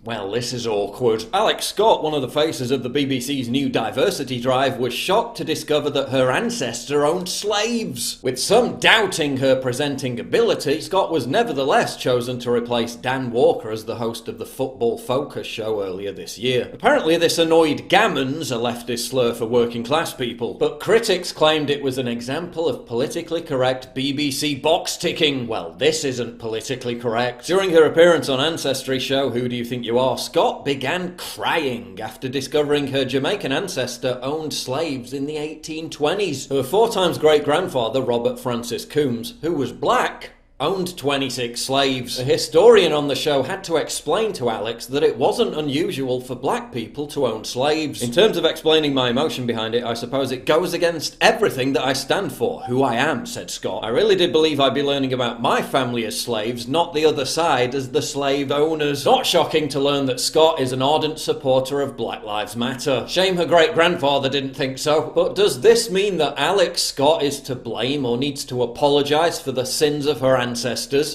Well, this is awkward. Alex Scott, one of the faces of the BBC's new diversity drive, was shocked to discover that her ancestor owned slaves. With some doubting her presenting ability, Scott was nevertheless chosen to replace Dan Walker as the host of the Football Focus show earlier this year. Apparently this annoyed gammons, a leftist slur for working class people, but critics claimed it was an example of politically correct BBC box ticking. Well, this isn't politically correct. During her appearance on Ancestry's show, Who Do You Think You Are?, Scott began crying after discovering her Jamaican ancestor owned slaves in the 1820s. Her 4 times great-grandfather, Robert Francis Coombs, who was black, owned 26 slaves. A historian on the show had to explain to Alex that it wasn't unusual for black people to own slaves. In terms of explaining my emotion behind it, I suppose it goes against everything that I stand for, who I am, said Scott. I really did believe I'd be learning about my family as slaves, not the other side as the slave owners. Not shocking to learn that Scott is an ardent supporter of Black Lives Matter. Shame her great-grandfather didn't think so. But does this mean that Alex Scott is to blame or needs to apologise for the sins of her ancestors?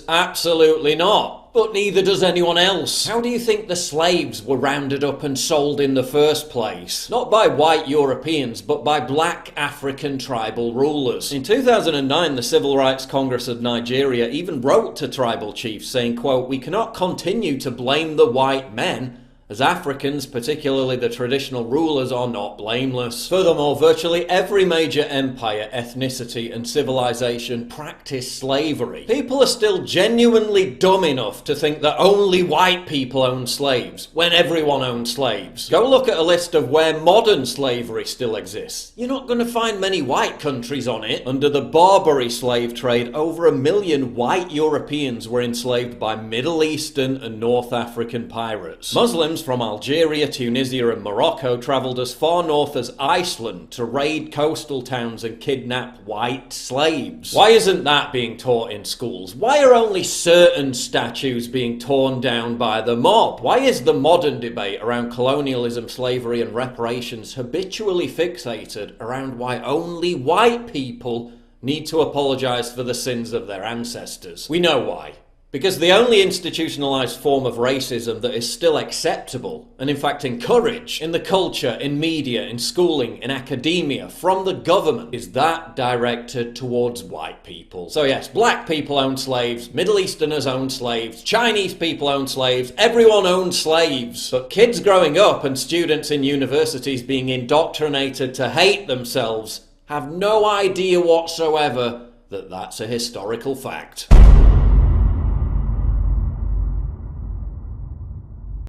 Absolutely not. But neither does anyone else. How do you think the slaves were rounded up and sold in the first place? Not by white Europeans, but by black African tribal rulers. In 2009, the Civil Rights Congress of Nigeria even wrote to tribal chiefs saying, quote, "We cannot continue to blame the white men, as Africans, particularly the traditional rulers, are not blameless." Furthermore, virtually every major empire, ethnicity and civilization practiced slavery. People are still genuinely dumb enough to think that only white people own slaves, when everyone owned slaves. Go look at a list of where modern slavery still exists. You're not going to find many white countries on it. Under the Barbary slave trade, over 1 million white Europeans were enslaved by Middle Eastern and North African pirates. Muslims from Algeria, Tunisia and Morocco travelled as far north as Iceland to raid coastal towns and kidnap white slaves. Why isn't that being taught in schools? Why are only certain statues being torn down by the mob? Why is the modern debate around colonialism, slavery and reparations habitually fixated around why only white people need to apologise for the sins of their ancestors? We know why. Because the only institutionalised form of racism that is still acceptable, and in fact encouraged, in the culture, in media, in schooling, in academia, from the government, is that directed towards white people. So yes, black people own slaves, Middle Easterners own slaves, Chinese people own slaves, everyone owns slaves. But kids growing up and students in universities being indoctrinated to hate themselves have no idea whatsoever that that's a historical fact.